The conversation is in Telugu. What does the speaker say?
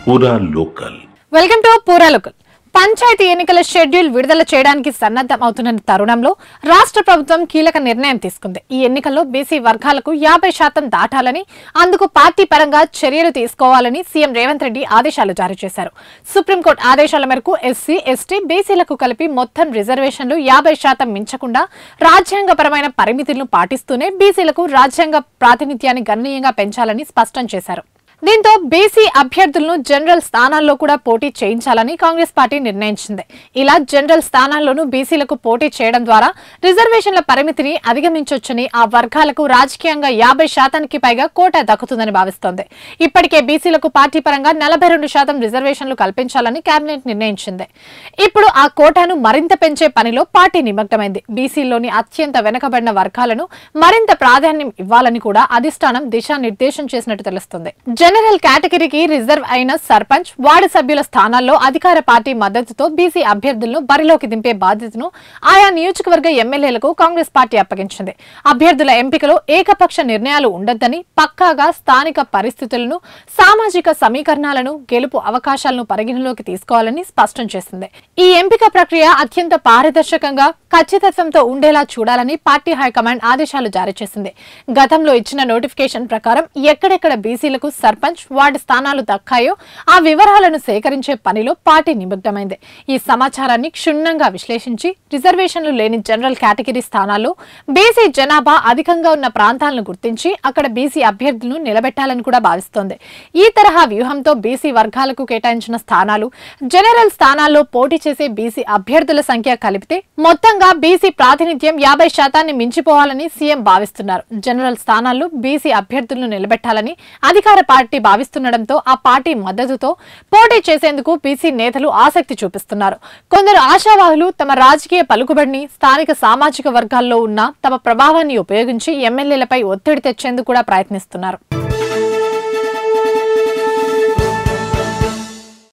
పూరా లోకల్. వెల్కమ్ టు పూరా లోకల్. పంచాయతీ ఎన్నికల షెడ్యూల్ విడుదల చేయడానికి సన్నద్ధం అవుతున్న తరుణంలో రాష్ట్ర ప్రభుత్వం కీలక నిర్ణయం తీసుకుంది. ఈ ఎన్నికల్లో బీసీ వర్గాలకు 50% దాటాలని, అందుకు పార్టీ పరంగా చర్యలు తీసుకోవాలని సీఎం రేవంత్ రెడ్డి ఆదేశాలు జారీ చేశారు. సుప్రీంకోర్టు ఆదేశాల మేరకు ఎస్సీ, ఎస్టీ, బీసీలకు కలిపి మొత్తం రిజర్వేషన్లు 50% మించకుండా రాజ్యాంగపరమైన పరిమితులను పాటిస్తూనే బీసీలకు రాజ్యాంగ ప్రాతినిధ్యాన్ని గణనీయంగా పెంచాలని స్పష్టం చేశారు. దీంతో బీసీ అభ్యర్థులను జనరల్ స్థానాల్లో కూడా పోటీ చేయించాలని కాంగ్రెస్ పార్టీ నిర్ణయించింది. ఇలా జనరల్ స్థానాల్లోనూ బీసీలకు పోటీ చేయడం ద్వారా రిజర్వేషన్ల పరిమితిని అధిగమించొచ్చని, ఆ వర్గాలకు రాజకీయంగా 50% పైగా కోటా దక్కుతుందని భావిస్తోంది. ఇప్పటికే బీసీలకు పార్టీ పరంగా 42% రిజర్వేషన్లు కల్పించాలని కేబినెట్ నిర్ణయించింది. ఇప్పుడు ఆ కోటాను మరింత పెంచే పనిలో పార్టీ నిమగ్నమైంది. బీసీలోని అత్యంత వెనుకబడిన వర్గాలను మరింత ప్రాధాన్యం ఇవ్వాలని కూడా అధిష్టానం దిశానిర్దేశం చేసినట్టు తెలుస్తుంది. జనరల్ కేటగిరీకి రిజర్వ్ అయిన సర్పంచ్, వార్డు సభ్యుల స్థానాల్లో అధికార పార్టీ మద్దతుతో బీసీ అభ్యర్థులను బరిలోకి దింపే బాధ్యతను ఆయా నియోజకవర్గ ఎమ్మెల్యేలకు కాంగ్రెస్ పార్టీ అప్పగించింది. అభ్యర్థుల ఎంపికలో ఏకపక్ష నిర్ణయాలు ఉండొద్దని, పక్కాగా స్థానిక పరిస్థితులను, సామాజిక సమీకరణాలను, గెలుపు అవకాశాలను పరిగణలోకి తీసుకోవాలని స్పష్టం చేసింది. ఈ ఎంపిక ప్రక్రియ అత్యంత పారదర్శకంగా, ఖచ్చితత్వంతో ఉండేలా చూడాలని పార్టీ హైకమాండ్ ఆదేశాలు జారీ చేసింది. గతంలో ఇచ్చిన నోటిఫికేషన్ ప్రకారం ఎక్కడెక్కడ బీసీలకు సర్పంచ్, వార్డు స్థానాలు దక్కాయో ఆ వివరాలను సేకరించే పనిలో పార్టీ నిమగ్నమైంది. ఈ సమాచారాన్ని క్షుణ్ణంగా విశ్లేషించి రిజర్వేషన్లు లేని జనరల్ కేటగిరీ స్థానాల్లో బీసీ జనాభా అధికంగా ఉన్న ప్రాంతాలను గుర్తించి అక్కడ బీసీ అభ్యర్థులను నిలబెట్టాలని కూడా భావిస్తోంది. ఈ తరహా వ్యూహంతో బీసీ వర్గాలకు కేటాయించిన స్థానాలు, జనరల్ స్థానాల్లో పోటీ చేసే బీసీ అభ్యర్థుల సంఖ్య కలిపితే మొత్తంగా బీసీ ప్రాతినిధ్యం 50% మించిపోవాలని సీఎం భావిస్తున్నారు. జనరల్ స్థానాల్లో బీసీ అభ్యర్థులను నిలబెట్టాలని అధికార పార్టీ భావిస్తుండటంతో ఆ పార్టీ మద్దతుతో పోటీ చేసేందుకు బీసీ నేతలు ఆసక్తి చూపిస్తున్నారు. కొందరు ఆశావాహులు తమ రాజకీయ పలుకుబడిని స్థానిక సామాజిక వర్గాల్లో ఉన్న తమ ప్రభావాన్ని ఉపయోగించి ఎమ్మెల్యేలపై ఒత్తిడి తెచ్చేందుకు కూడా ప్రయత్నిస్తున్నారు.